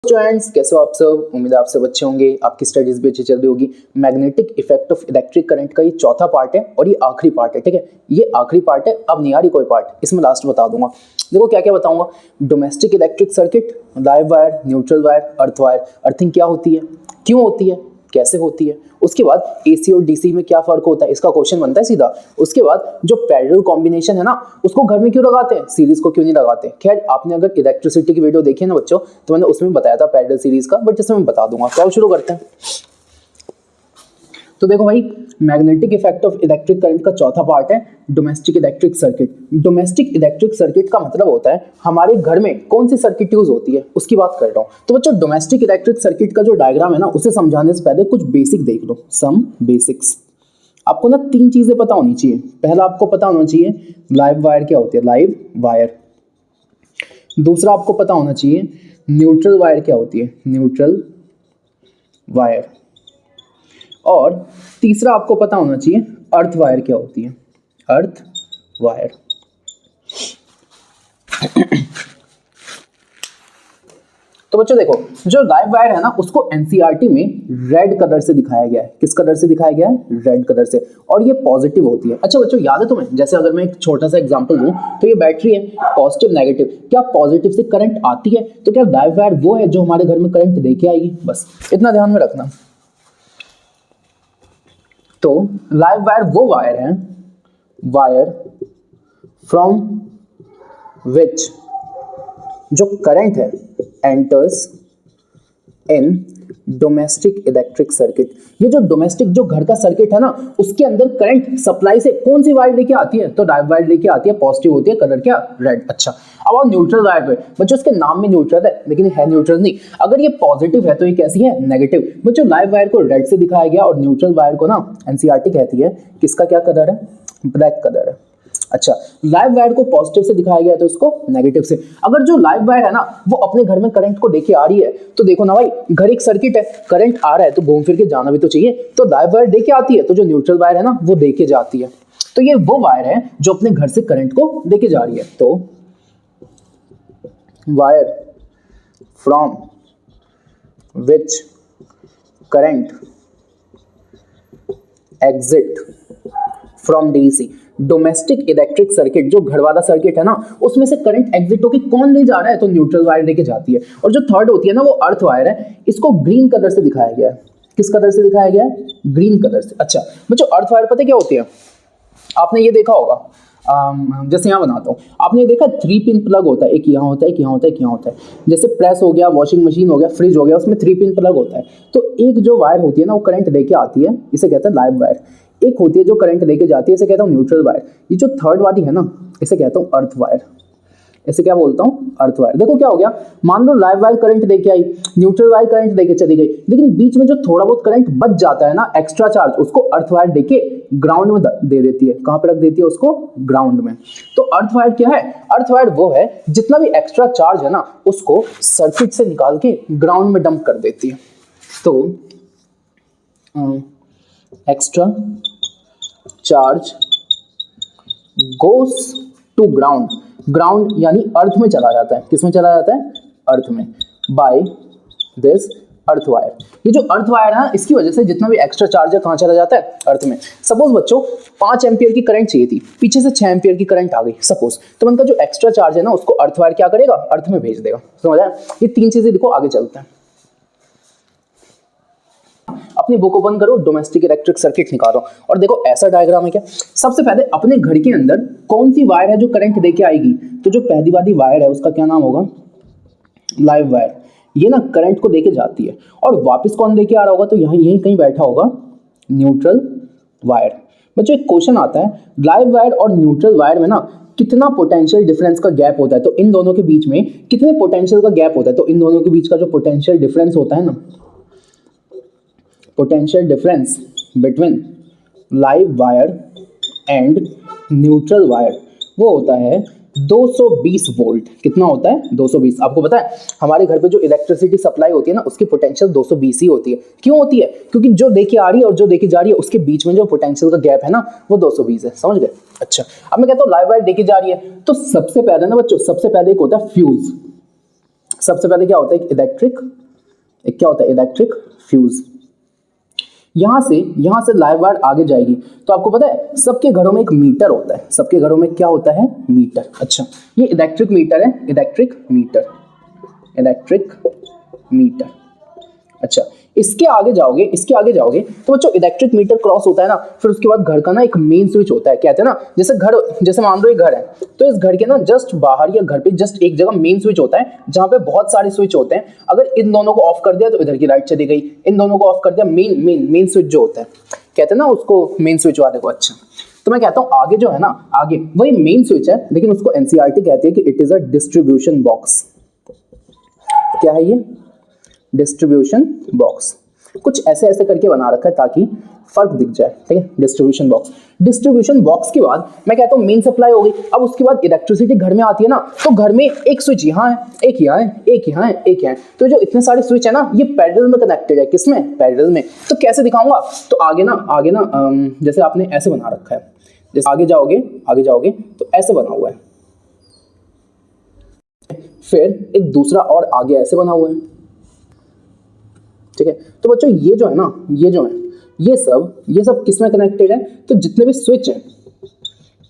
Students कैसे हो आप सब। उम्मीद है आप सब अच्छे होंगे, आपकी स्टडीज भी अच्छी चल रही होगी। Magnetic effect of electric current का ये चौथा पार्ट है और ये आखिरी पार्ट है। ठीक है, ये आखिरी पार्ट है, अब नहीं आ रही कोई पार्ट, इसमें लास्ट बता दूंगा। देखो क्या क्या बताऊंगा। Domestic electric circuit, live wire, neutral wire, earth wire. Earthing क्या होती है, क्यों होती है, कैसे होती है। उसके बाद एसी और डीसी में क्या फर्क होता है, इसका क्वेश्चन बनता है सीधा। उसके बाद जो पैरेलल कॉम्बिनेशन है ना, उसको घर में क्यों लगाते हैं, सीरीज को क्यों नहीं लगाते। खैर आपने अगर इलेक्ट्रिसिटी की वीडियो देखी है ना बच्चों, तो मैंने उसमें बताया था पैरेलल सीरीज का, बट इसमें मैं बता दूंगा। तो अब शुरू करते हैं। तो देखो भाई, magnetic effect of electric current का चौथा पार्ट है domestic electric circuit. Domestic electric circuit का मतलब होता है हमारे घर में कौन सी सर्किट यूज होती है उसकी बात कर रहा हूं। तो बच्चों डोमेस्टिक इलेक्ट्रिक सर्किट का जो डायग्राम है ना, उसे समझाने से पहले कुछ बेसिक देख लो, सम बेसिक्स। आपको ना तीन चीजें पता होनी चाहिए। पहला आपको पता होना चाहिए लाइव वायर क्या होती है, लाइव वायर। दूसरा आपको पता होना चाहिए न्यूट्रल वायर क्या होती है, न्यूट्रल वायर। और तीसरा आपको पता होना चाहिए अर्थ वायर क्या होती है, अर्थ वायर। तो बच्चों देखो, जो लाइव वायर है ना, उसको एनसीईआरटी में रेड कलर से दिखाया गया है। किस कलर से दिखाया गया है, रेड कलर से। और ये पॉजिटिव होती है। अच्छा बच्चों याद है तुम्हें, जैसे अगर मैं एक छोटा सा एग्जांपल दूं, तो ये बैटरी है, पॉजिटिव नेगेटिव। क्या पॉजिटिव से करंट आती है, तो क्या लाइव वायर वो है जो हमारे घर में करंट देके आएगी। बस इतना ध्यान में रखना। तो लाइव वायर वो वायर है, वायर फ्रॉम विच जो करंट है enters in domestic electric circuit. ये जो डोमेस्टिक जो घर का सर्किट है ना, उसके अंदर करंट सप्लाई से कौन सी वायर लेके आती है, तो लाइव वायर लेके आती है, पॉजिटिव होती है, कलर क्या, रेड। अच्छा अब आओ न्यूट्रल वायर पे। बच्चों इसके नाम में न्यूट्रल है, लेकिन है न्यूट्रल नहीं। अगर ये पॉजिटिव है तो ये कैसी है, नेगेटिव। बच्चों लाइव वायर को रेड से दिखाया गया और न्यूट्रल वायर को ना एनसीईआरटी कहती है किसका क्या कलर है, ब्लैक कलर है। अच्छा लाइव वायर को पॉजिटिव से दिखाया गया तो इसको नेगेटिव से। अगर जो लाइव वायर है ना, वो अपने घर में करंट को लेके आ रही है, तो देखो ना भाई, घर एक सर्किट है, करंट आ रहा है तो घूम फिर के जाना भी तो चाहिए। तो लाइव वायर लेके आती है, तो जो न्यूट्रल वायर है ना, वो लेके जाती है। तो ये वो वायर है जो अपने घर से करंट को लेके जा रही है। तो wire from which current exit from DC. Domestic electric circuit जो घर वाला सर्किट है ना, उसमें से करंट एग्जिट होकर कौन ले जा रहा है, तो न्यूट्रल वायर लेके जाती है। और जो थर्ड होती है ना, वो अर्थ वायर है। इसको ग्रीन कलर से दिखाया गया है। किस कलर से दिखाया गया है, ग्रीन कलर से। अच्छा बच्चों अर्थ वायर पता है क्या होती है, आपने ये देखा होगा, जैसे यहाँ बनाता हूँ, आपने देखा 3 पिन प्लग होता है, एक यहाँ होता है, एक यहाँ होता है, एक यहाँ होता है। जैसे प्रेस हो गया, वॉशिंग मशीन हो गया, फ्रिज हो गया, उसमें 3 पिन प्लग होता है। तो एक जो वायर होती है ना, वो करंट लेके आती है, इसे कहते हैं लाइव वायर। एक होती है जो करंट लेके जाती है, इसे कहता हूँ न्यूट्रल वायर। ये जो थर्ड वाली है ना, इसे कहता हूँ अर्थ वायर। इसे क्या बोलता हूँ, अर्थ वायर। देखो क्या हो गया, मान लो लाइव वायर करंट लेके आई, न्यूट्रल वायर करंट लेके चली गई, लेकिन बीच में जो थोड़ा बहुत करंट बच जाता है ना, एक्स्ट्रा चार्ज, उसको अर्थ वायर लेके ग्राउंड में दे देती है। कहां पे रख देती है उसको, ग्राउंड में। तो अर्थ वायर क्या है, अर्थ वायर वो है जितना भी एक्स्ट्रा चार्ज है ना, उसको सर्किट से निकाल के ग्राउंड में डंप कर देती है। तो extra charge goes to ground. Ground यानी अर्थ में चला जाता है। किस में चला जाता है, अर्थ में, बाय दिस अर्थ वायर। ये जो अर्थ वायर है, इसकी वजह से जितना भी एक्स्ट्रा चार्ज है कहां चला जाता है, अर्थ में। सपोज बच्चों 5 एम्पियर की करंट चाहिए थी, पीछे से 6 एम्पियर की करंट आ गई सपोज, तो उनका जो एक्स्ट्रा चार्ज है ना, उसको अर्थ वायर क्या करेगा, अर्थ में भेज देगा। समझ आया। ये 3 चीजें देखो, आगे चलते हैं। अपनी बुक ओपन करो, डोमेस्टिक इलेक्ट्रिक सर्किट निकालो और देखो ऐसा डायग्राम है क्या। सबसे पहले अपने घर के अंदर कौन सी वायर है जो करंट लेके आएगी, तो जो पहली वाली वायर है उसका क्या नाम होगा, लाइव वायर। ये ना करंट को लेके जाती है और वापस कौन लेके आ रहा होगा, तो यहाँ यहीं कहीं बैठा होगा न्यूट्रल वायर। बच्चों एक क्वेश्चन आता है, लाइव वायर और न्यूट्रल वायर में ना कितना पोटेंशियल डिफरेंस का गैप होता है, तो इन दोनों के बीच में कितने पोटेंशियल का गैप होता है। तो इन दोनों के बीच का जो पोटेंशियल डिफरेंस होता है ना, potential difference between live wire and neutral wire, वो होता है 220 वोल्ट। कितना होता है, 220। आपको पता है हमारे घर पे जो इलेक्ट्रिसिटी सप्लाई होती है ना, उसकी पोटेंशियल 220 ही होती है। क्यों होती है, क्योंकि जो लेके आ रही है और जो लेके जा रही है, उसके बीच में जो पोटेंशियल का गैप है ना, वो 220 है। समझ गए। अच्छा अब मैं कहता हूँ लाइव वायर लेके जा रही है, तो सबसे पहले ना बच्चों, सबसे पहले एक होता है फ्यूज। सबसे पहले क्या होता है, एक इलेक्ट्रिक फ्यूज। यहां से लाइव वायर आगे जाएगी तो आपको पता है सबके घरों में एक मीटर होता है, सबके घरों में क्या होता है, मीटर। अच्छा, ये इलेक्ट्रिक मीटर है, इलेक्ट्रिक मीटर। अच्छा, इसके आगे जाओगे तो बच्चों इलेक्ट्रिक मीटर क्रॉस होता है ना, फिर उसके बाद घर का ना एक मेन स्विच होता है। कहते हैं ना जैसे मान लो एक घर है, तो इस घर के ना जस्ट बाहर या घर पे जस्ट एक जगह मेन स्विच होता है जहां पे बहुत सारे स्विच होते हैं। अगर इन दोनों को ऑफ कर दिया तो इधर की लाइट चली गई, इन दोनों को ऑफ कर दिया, मेन स्विच जो होता है, कहते हैं ना उसको मेन स्विच वाले को। अच्छा, तो मैं कहता हूं आगे जो है ना, आगे वही मेन स्विच है, लेकिन उसको एनसीईआरटी कहती है कि it is a distribution box. क्या है ये, डिस्ट्रीब्यूशन बॉक्स। कुछ ऐसे करके बना रखा है ताकि फर्क दिख जाए, ठीक है। डिस्ट्रीब्यूशन बॉक्स के बाद मैं कहता हूँ मेन सप्लाई हो गई। अब उसके बाद इलेक्ट्रिसिटी घर में आती है ना, तो घर में एक स्विच यहाँ है, एक यहाँ है, एक यहाँ है, एक यहाँ है। तो जो इतने सारे स्विच है ना, ये पैरेलल में कनेक्टेड है। किसमें, पैरेलल में। तो कैसे दिखाऊंगा, तो आगे ना जैसे आपने ऐसे बना रखा है, जैसे आगे जाओगे तो ऐसे बना हुआ है, फिर एक दूसरा और आगे ऐसे बना हुआ है, ठीक है। तो बच्चों ये जो है ये सब किस में कनेक्टेड है, तो जितने भी स्विच हैं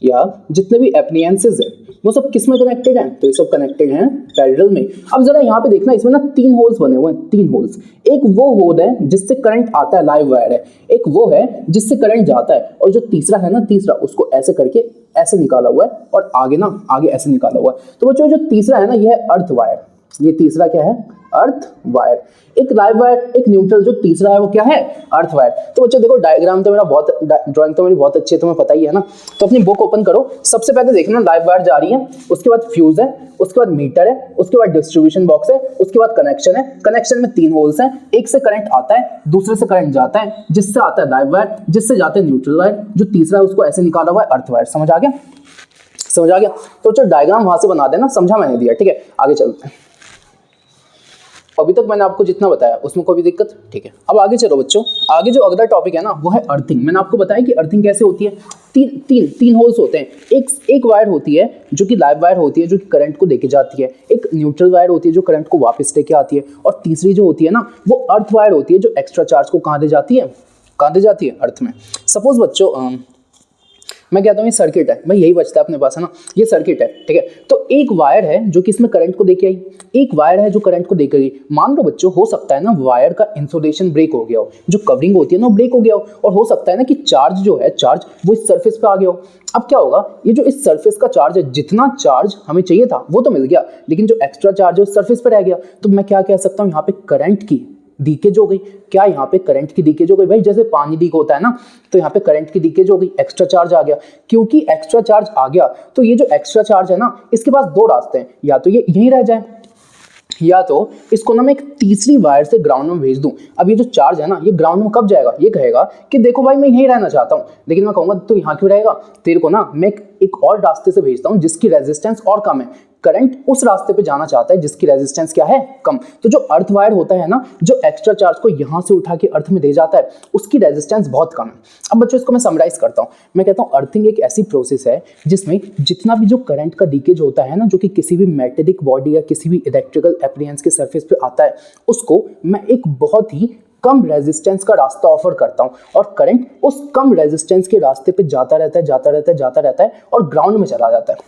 या जितने भी एप्लायंसेस हैं वो सब किस में कनेक्टेड हैं, तो ये सब कनेक्टेड हैं पैरेलल में। अब जरा यहाँ पे देखना, इसमें ना 3 होल्स बने हुए हैं, 3 होल्स। एक वो होल है जिससे करंट आता है, लाइव वायर है, एक वो है जिससे करंट जाता है, और जो तीसरा है ना, उसको ऐसे करके ऐसे निकाला हुआ है और आगे ऐसे निकाला हुआ है। तो बच्चों जो तीसरा है ना, ये है अर्थ वायर। ये तीसरा क्या है, अर्थ वायर। एक लाइव वायर, एक न्यूट्रल, जो तीसरा है वो क्या है, अर्थ वायर। तो बच्चों देखो ड्राइंग तो मेरी बहुत अच्छी है, तुम्हें पता ही है ना। तो अपनी बुक ओपन करो, सबसे पहले देखना लाइव वायर जा रही है, उसके बाद फ्यूज है, उसके बाद मीटर है, उसके बाद डिस्ट्रीब्यूशन बॉक्स है, उसके बाद कनेक्शन है। कनेक्शन में 3 होल्स हैं, एक से करंट आता है, दूसरे से करंट जाता है, जिससे आता है लाइव वायर, जिससे जाता है न्यूट्रल वायर, जो तीसरा है उसको ऐसे निकाला हुआ है अर्थ वायर। समझ आ गया। तो चलो डायग्राम वहां से बना देना, समझा मैंने दिया, ठीक है। आगे चलते हैं। अभी तक मैंने आपको जितना बताया उसमें कोई भी दिक्कत, ठीक है। अब आगे चलो बच्चों, आगे जो अगला टॉपिक है ना वो है अर्थिंग। मैंने आपको बताया कि अर्थिंग कैसे होती है। तीन होल्स होते हैं। एक वायर होती है जो कि लाइव वायर होती है, जो कि करंट को लेके जाती है। एक न्यूट्रल वायर होती है जो करंट को वापस लेके आती है, और तीसरी जो होती है ना वो अर्थ वायर होती है, जो एक्स्ट्रा चार्ज को कहाँ दे जाती है, अर्थ में। सपोज बच्चों मैं कहता हूँ ये सर्किट है भाई, यही बचता है अपने पास, है ना, ये सर्किट है, ठीक है। तो एक वायर है जो कि इसमें करंट को देके आई, एक वायर है जो करंट को देके गई। मान लो बच्चों हो सकता है ना वायर का इंसुलेशन ब्रेक हो गया हो, जो कवरिंग होती है ना वो ब्रेक हो गया हो, और हो सकता है ना कि चार्ज वो इस सरफेस पे आ गया हो। अब क्या होगा, ये जो इस सरफेस का चार्ज है, जितना चार्ज हमें चाहिए था वो तो मिल गया, लेकिन जो एक्स्ट्रा चार्ज है उस सरफेस पे रह गया। तो मैं क्या कह सकता हूँ, यहाँ पे करंट की लीकेज हो गई। क्या यहाँ पे करंट की लीकेज हो गई भाई, जैसे पानी लीक होता है ना, तो यहाँ पे करंट की लीकेज हो गई, एक्स्ट्रा चार्ज आ गया। क्योंकि एक्स्ट्रा चार्ज आ गया तो ये जो एक्स्ट्रा चार्ज है ना, इसके पास 2 रास्ते हैं, या तो ये यहीं रह जाए, या तो इसको ना मैं एक तीसरी वायर से ग्राउंड में भेज दूं। अब ये जो चार्ज है ना, ये ग्राउंड में कब जाएगा, ये कहेगा कि देखो भाई मैं यहीं रहना चाहता हूं, लेकिन मैं कहूंगा तो यहाँ क्यों रहेगा, तेरे को ना मैं एक और रास्ते से भेजता हूं जिसकी रेजिस्टेंस और कम है। करंट उस रास्ते पे जाना चाहता है जिसकी रेजिस्टेंस क्या है, कम। तो जो अर्थ वायर होता है ना, जो एक्स्ट्रा चार्ज को यहां से उठा के अर्थ में दे जाता है, उसकी रेजिस्टेंस बहुत कम है। अब बच्चों इसको मैं समराइज करता हूं। मैं कहता हूं अर्थिंग एक ऐसी प्रोसेस है जिसमें जितना भी जो करंट का लीकेज होता है ना, जो कि किसी भी मेटेलिक बॉडी या किसी भी इलेक्ट्रिकल एप्लायंस के सरफेस पे आता है, उसको मैं एक बहुत ही कम रेजिस्टेंस का रास्ता ऑफर करता हूं, और करंट उस कम रेजिस्टेंस के रास्ते पे जाता रहता है और ग्राउंड में चला जाता है।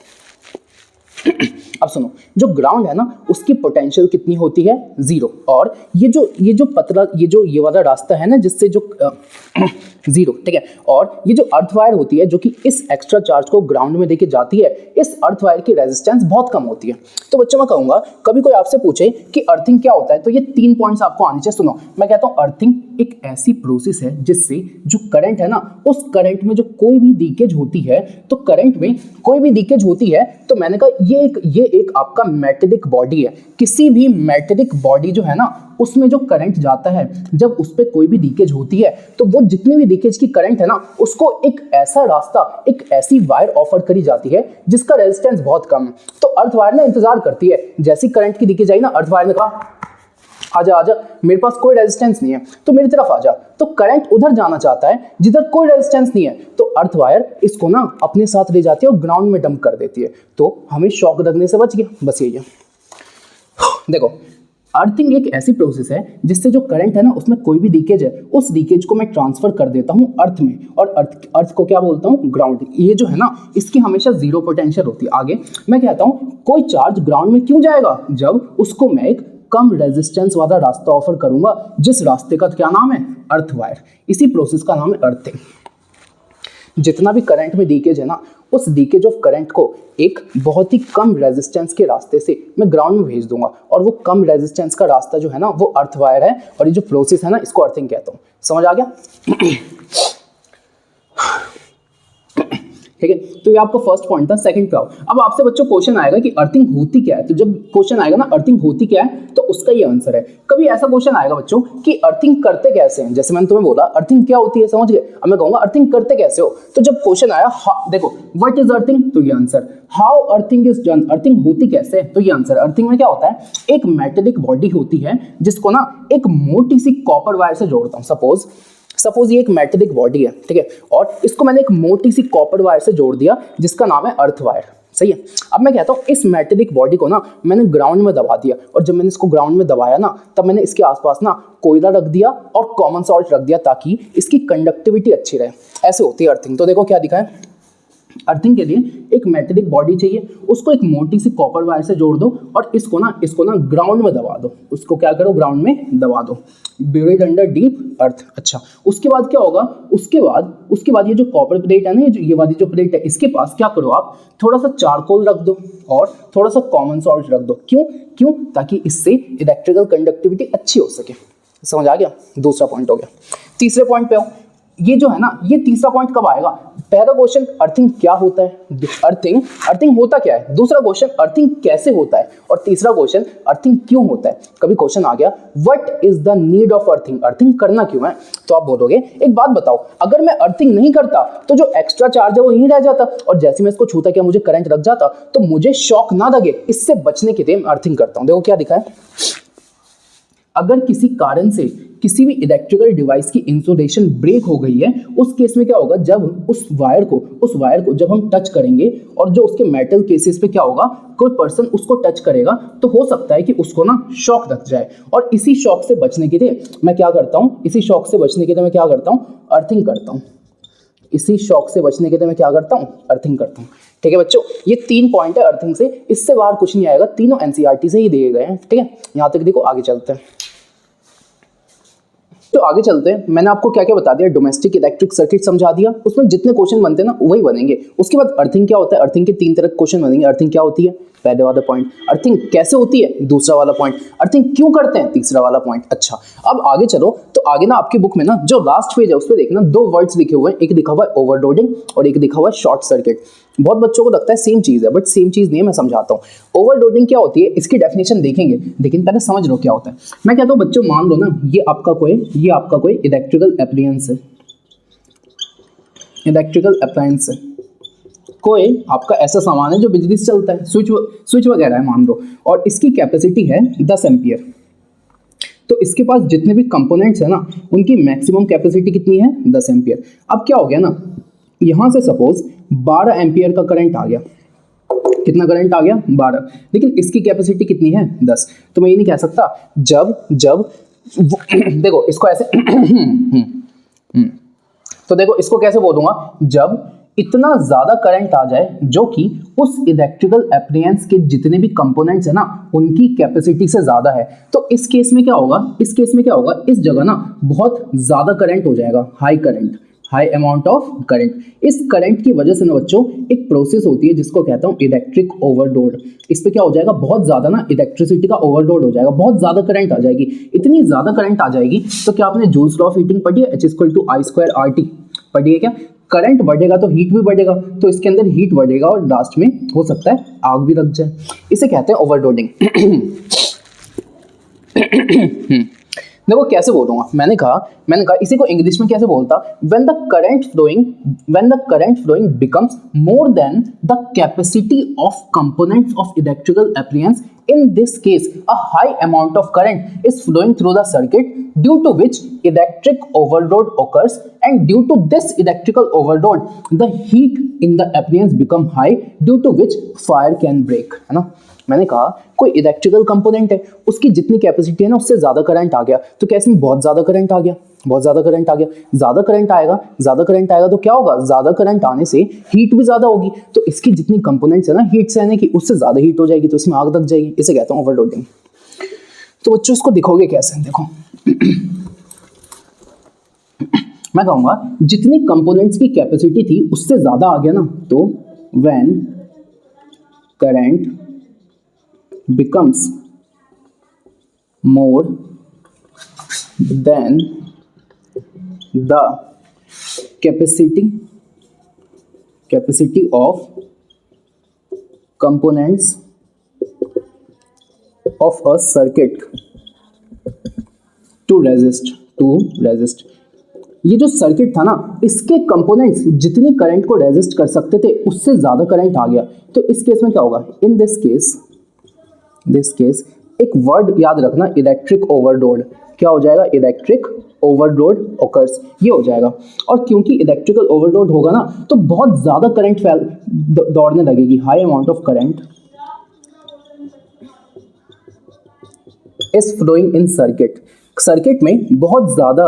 अब सुनो, जो ग्राउंड है ना उसकी पोटेंशियल कितनी होती है, 0। और ये वाला रास्ता है ना जिससे जो 0, ठीक है। और ये जो अर्थ वायर होती है जो कि इस एक्स्ट्रा चार्ज को ग्राउंड में लेके जाती है, इस अर्थ वायर की रेजिस्टेंस बहुत कम होती है। तो बच्चों मैं कहूंगा कभी कोई आपसे पूछे कि अर्थिंग क्या होता है, तो ये 3 पॉइंट्स आपको आने चाहिए। सुनो, मैं कहता हूं अर्थिंग एक ऐसी प्रोसेस है जिससे जो करंट है ना, उस करंट में जो कोई भी लीकेज होती है, तो करंट में कोई भी लीकेज होती है, तो मैंने कहा ये एक आपका मेटेलिक बॉडी है। किसी भी मेटेलिक बॉडी जो है ना, उसमें जो करंट जाता है, जब उस पर कोई भी लीकेज होती है, तो वो जितनी भी लीकेज की करंट है ना, उसको एक ऐसा रास्ता, एक ऐसी वायर ऑफर करी जाती है जिसका रेजिस्टेंस बहुत कम है। तो अर्थ वायर ने इंतजार करती है, जैसी करंट की लीकेज आई ना, अर्थ वायर ने कहा आजा, मेरे पास कोई रेजिस्टेंस नहीं है तो मेरी तरफ आजा। तो करंट उधर जाना चाहता है जिधर कोई रेजिस्टेंस नहीं है, तो अर्थ वायर इसको ना अपने साथ ले जाती है और ग्राउंड में डंप कर देती है, तो हमें शॉक लगने से बच गया। बस यही है। देखो अर्थिंग एक ऐसी प्रोसेस है जिससे जो करंट है ना उसमें कोई भी लीकेज है उस लीकेज को मैं ट्रांसफर कर देता हूँ अर्थ में, और अर्थ को क्या बोलता हूँ, ग्राउंड। ये जो है ना इसकी हमेशा जीरो पोटेंशियल होती है। आगे मैं कहता हूँ कोई चार्ज ग्राउंड में क्यों जाएगा, जब उसको मैं एक कम रेजिस्टेंस वाला रास्ता ऑफर करूंगा, जिस रास्ते का क्या नाम है, अर्थ वायर। इसी प्रोसेस का नाम है अर्थिंग। जितना भी करंट में लीकेज है ना उस लीकेज ऑफ करंट को एक बहुत ही कम रेजिस्टेंस के रास्ते से मैं ग्राउंड में भेज दूंगा, और वो कम रेजिस्टेंस का रास्ता जो है ना वो अर्थ वायर है, और ये जो प्रोसेस है ना इसको अर्थिंग कहता हूँ। समझ आ गया? ठीक है, तो ये आपका फर्स्ट पॉइंट था। सेकंड पे आओ। अब आपसे बच्चों क्वेश्चन आएगा कि अर्थिंग होती क्या है, तो जब क्वेश्चन आएगा ना अर्थिंग होती क्या है तो उसका ये आंसर है। कभी ऐसा क्वेश्चन आएगा बच्चों कि अर्थिंग करते कैसे हैं, जैसे मैंने तुम्हें बोला अर्थिंग क्या होती है, समझ गए? अब मैं कहूंगा अर्थिंग करते कैसे हो, तो जब क्वेश्चन आया देखो व्हाट इज अर्थिंग, तो ये answer. How earthing is done, earthing होती कैसे है, तो ये आंसर। अर्थिंग में क्या होता है, एक मेटेलिक बॉडी होती है जिसको ना एक मोटी सी कॉपर वायर से जोड़ता हूँ। सपोज ये एक मेटेलिक बॉडी है, ठीक है, और इसको मैंने एक मोटी सी कॉपर वायर से जोड़ दिया जिसका नाम है अर्थ वायर। सही है। अब मैं कहता हूँ इस मेटेलिक बॉडी को ना मैंने ग्राउंड में दबा दिया, और जब मैंने इसको ग्राउंड में दबाया ना तब मैंने इसके आसपास ना कोयला रख दिया और कॉमन सॉल्ट रख दिया ताकि इसकी कंडक्टिविटी अच्छी रहे। ऐसे होती है अर्थिंग। तो देखो क्या दिखा है, अर्थिंग के लिए एक मेटेलिक बॉडी चाहिए, उसको एक मोटी सी कॉपर वायर से जोड़ दो और इसको ना ग्राउंड में दबा दो। उसको क्या करो, ग्राउंड में दबा दो, buried अंडर डीप अर्थ। अच्छा, उसके बाद क्या होगा, उसके बाद ये जो कॉपर प्लेट है ना, ये वाली जो प्लेट है, इसके पास क्या करो आप, थोड़ा सा चारकोल रख दो और थोड़ा सा कॉमन सॉल्ट रख दो। क्यों? ताकि इससे इलेक्ट्रिकल कंडक्टिविटी अच्छी हो सके। समझ आ गया? दूसरा पॉइंट हो गया। तीसरे पॉइंट पे आओ। ये जो है ना, ये तीसरा पॉइंट कब आएगा? पहला क्वेश्चन अर्थिंग क्या होता है, अर्थिंग होता क्या है। दूसरा क्वेश्चन अर्थिंग कैसे होता है, और तीसरा क्वेश्चन अर्थिंग क्यों होता है। कभी क्वेश्चन आ गया what is the need of earthing, earthing करना क्यों है, तो आप बोलोगे एक बात बताओ, अगर मैं अर्थिंग नहीं करता तो जो एक्स्ट्रा चार्ज है वो यहीं रह जाता, और जैसे मैं इसको छूता क्या मुझे करंट लग जाता, तो मुझे शॉक ना लगे, इससे बचने के लिए मैं अर्थिंग करता हूं। देखो क्या दिखा है, अगर किसी कारण से किसी भी इलेक्ट्रिकल डिवाइस की इंसुलेशन ब्रेक हो गई है, उस केस में क्या होगा, जब उस वायर को जब हम टच करेंगे और जो उसके मेटल केसेस पे क्या होगा, कोई पर्सन उसको टच करेगा तो हो सकता है कि उसको ना शॉक लग जाए। और इसी शॉक से बचने के लिए मैं क्या करता हूँ, अर्थिंग करता हूँ। इसी शॉक से बचने के लिए मैं क्या करता हूँ, अर्थिंग करता हूँ। ठीक है बच्चों, ये 3 पॉइंट है अर्थिंग से, इससे बाहर कुछ नहीं आएगा, तीनों एनसीईआरटी से ही दिए गए हैं। ठीक है, यहाँ तक देखो, आगे चलते हैं। तो आगे चलते हैं, मैंने आपको क्या क्या बता दिया, डोमेस्टिक इलेक्ट्रिक सर्किट समझा दिया, उसमें जितने क्वेश्चन बनते हैं ना वही बनेंगे। उसके बाद अर्थिंग क्या होता है, अर्थिंग के 3 तरह के क्वेश्चन बनेंगे। अर्थिंग क्या होती है, पहले वाला पॉइंट। अर्थिंग कैसे होती है, दूसरा वाला पॉइंट। अर्थिंग क्यों करते हैं, तीसरा वाला पॉइंट। अच्छा, अब आगे चलो, तो आगे ना आपकी बुक में ना जो लास्ट पेज है उस पर देखना 2 वर्ड्स लिखे हुए हैं, एक लिखा हुआ है ओवरलोडिंग और एक लिखा हुआ है शॉर्ट सर्किट। बहुत बच्चों को लगता है सेम चीज है, बट सेम चीज नहीं है, मैं समझाता हूँ। ओवरलोडिंग क्या होती है, इसकी डेफिनेशन देखेंगे, लेकिन पहले समझ लो क्या होता है। मैं कहता हूँ बच्चों, मान लो ना ये आपका कोई इलेक्ट्रिकल अप्लायंस है, कोई आपका ऐसा सामान है जो बिजली से चलता है, स्विच वगैरह है मान लो, और इसकी कैपेसिटी है 10 एम्पियर। तो इसके पास जितने भी कंपोनेंट्स है ना उनकी मैक्सिमम कैपेसिटी कितनी है, 10 एम्पियर। अब क्या हो गया ना, यहां से सपोज 12 एम्पियर का करंट आ गया। कितना करंट आ गया, 12, लेकिन इसकी कैपेसिटी कितनी है, 10। तो मैं ये नहीं कह सकता जब देखो इसको ऐसे तो देखो इसको कैसे बोलूंगा, जब इतना ज्यादा करंट आ जाए जो कि उस इलेक्ट्रिकल अप्लायंस के जितने भी कंपोनेंट्स है ना उनकी कैपेसिटी से ज्यादा है। तो इस केस में क्या होगा, इस जगह ना बहुत ज्यादा करंट हो जाएगा, हाई अमाउंट ऑफ करंट। इस करंट की वजह से ना बच्चों एक प्रोसेस होती है जिसको कहता हूं इलेक्ट्रिक ओवरलोड। इस पे क्या हो जाएगा, बहुत ज्यादा ना इलेक्ट्रिसिटी का ओवरलोड हो जाएगा, बहुत ज्यादा करंट आ जाएगी। इतनी ज्यादा करंट आ जाएगी तो क्या आपने जूल्स लॉ ऑफ हीटिंग पढ़ी है, H=I²RT पढ़ी है क्या। करंट बढ़ेगा तो हीट भी बढ़ेगा, तो इसके अंदर हीट बढ़ेगा और लास्ट में हो सकता है आग भी लग जाए। इसे कहते हैं ओवरलोडिंग। देखो कैसे बोलूंगा, मैंने कहा इसी को इंग्लिश में कैसे बोलता, when the current flowing becomes more than the capacity of components of electrical appliance. In this case, a high amount of current is flowing through the circuit, due to which electric overload occurs, and due to this electrical overload, the heat in the appliance become high, due to which fire can break, है ना। मैंने कहा कोई electrical component है, उसकी जितनी capacity है ना उससे ज़्यादा करंट आ गया, तो क्या इसमें बहुत ज़्यादा करंट आ गया, बहुत ज़्यादा करंट आ गया, ज़्यादा करंट आएगा, ज़्यादा करंट आएगा तो क्या होगा, ज़्यादा करंट आने से हीट भी ज़्यादा होगी, तो इसकी जितनी कंपोनेंट्स है ना हीट सहने की उससे ज़्यादा हीट हो जाएगी, तो इसमें आग लग जाएगी, इसे कहता हूँ ओवरलोडिंग। तो बच्चों इसको दिखोगे कैसे, देखो मैं कहूँगा जितनी कंपोनेंट्स की कैपेसिटी थी उससे ज़्यादा आ गया ना, तो when current becomes more than the capacity of components of a circuit to resist ये जो सर्किट था ना इसके कंपोनेंट्स जितनी करंट को रेजिस्ट कर सकते थे उससे ज्यादा करंट आ गया, तो इस केस में क्या होगा, इन दिस केस एक वर्ड याद रखना, इलेक्ट्रिक ओवरलोड, क्या हो जाएगा, इलेक्ट्रिक ओवरलोड ऑकर्स, ये हो जाएगा। और क्योंकि इलेक्ट्रिकल ओवरलोड होगा ना तो बहुत ज्यादा करंट दौड़ने लगेगी, high amount of current is flowing in circuit में बहुत ज़्यादा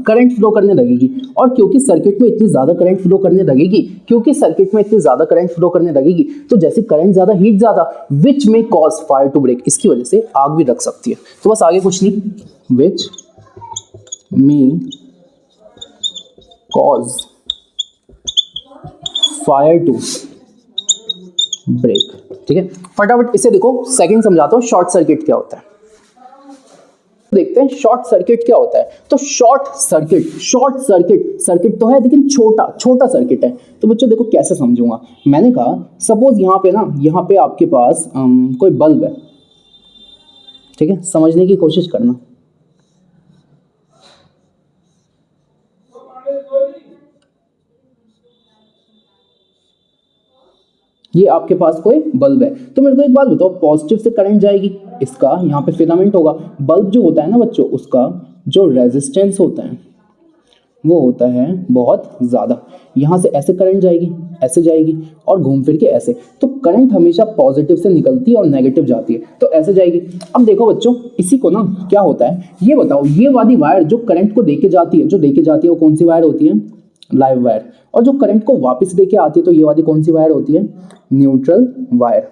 करंट फ्लो करने लगेगी, और क्योंकि सर्किट में इतनी ज़्यादा करंट फ्लो करने लगेगी तो जैसे करंट ज़्यादा हीट ज़्यादा, विच में कॉज फायर टू ब्रेक, इसकी वजह से आग भी लग सकती है। तो बस आगे कुछ नहीं, विच में कॉज फायर टू ब्रेक, ठीक है। फटाफट इसे देखो, सेकंड समझाता हूँ शॉर्ट सर्किट क्या होता है। देखते हैं शॉर्ट सर्किट क्या होता है। तो शॉर्ट सर्किट तो है लेकिन छोटा सर्किट है। तो बच्चों देखो कैसे समझूंगा, मैंने कहा सपोज यहाँ पे आपके पास कोई बल्ब है, ठीक है, समझने की कोशिश करना। ये आपके पास कोई बल्ब है, तो मेरे को एक बात बताओ, पॉजिटिव से करंट जाएगी, इसका यहाँ पे फिलामेंट होगा, बल्ब जो होता है ना बच्चों उसका जो रेजिस्टेंस होता है वो होता है बहुत ज़्यादा, यहाँ से ऐसे करंट जाएगी, ऐसे जाएगी और घूम फिर के ऐसे, तो करंट हमेशा पॉजिटिव से निकलती है और नेगेटिव जाती है, तो ऐसे जाएगी। अब देखो बच्चों इसी को ना क्या होता है ये बताओ, ये वाली वायर जो करंट को लेके जाती है वो कौन सी वायर होती है, लाइव वायर, और जो करंट को वापस लेके आती है तो ये वाली कौन सी वायर होती है, न्यूट्रल वायर।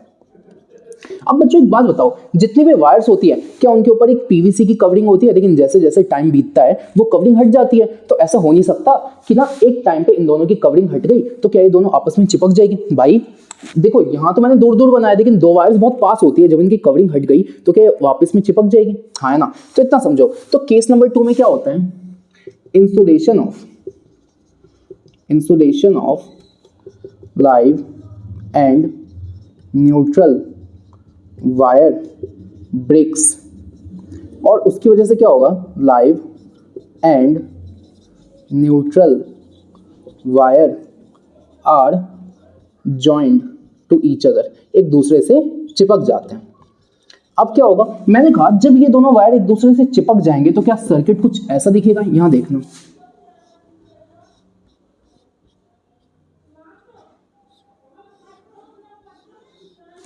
अब बच्चों एक बात बताओ, जितनी भी वायर्स होती है क्या उनके ऊपर एक पीवीसी की कवरिंग होती है, लेकिन जैसे जैसे टाइम बीतता है वो कवरिंग हट जाती है, तो ऐसा हो नहीं सकता कि ना एक टाइम पे इन दोनों की कवरिंग हट गई तो क्या ये दोनों आपस में चिपक जाएगी। भाई देखो यहाँ तो मैंने दूर दूर बनाया, लेकिन दो वायर्स बहुत पास होती है, जब इनकी कवरिंग हट गई तो क्या वापस में चिपक जाएगी, हाँ है ना। तो इतना समझो। तो केस नंबर 2 में क्या होता है, insulation of live and neutral wire breaks, और उसकी वजह से क्या होगा, live and neutral wire are joined to each other, एक दूसरे से चिपक जाते हैं। अब क्या होगा, मैंने कहा जब ये दोनों वायर एक दूसरे से चिपक जाएंगे तो क्या सर्किट कुछ ऐसा दिखेगा, यहां देखना,